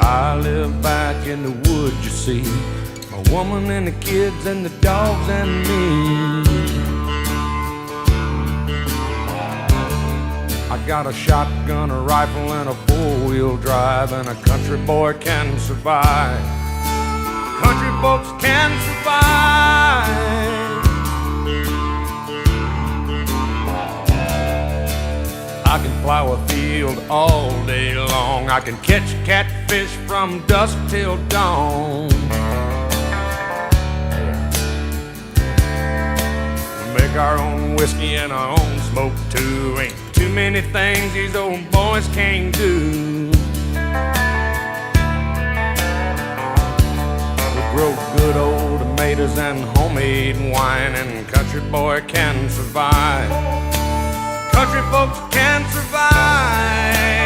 I live back in the woods, you see, my woman and the kids and the dogs and me. I got a shotgun, a rifle, and a four-wheel drive, and a country boy can survive. Country folks can survive. I can plow a field all day long. I can catch catfish from dusk till dawn. We make our own whiskey and our own smoke too. Ain't too many things these old boys can't do. We grow good old tomatoes and homemade wine, and country boy can survive. Country folks can survive.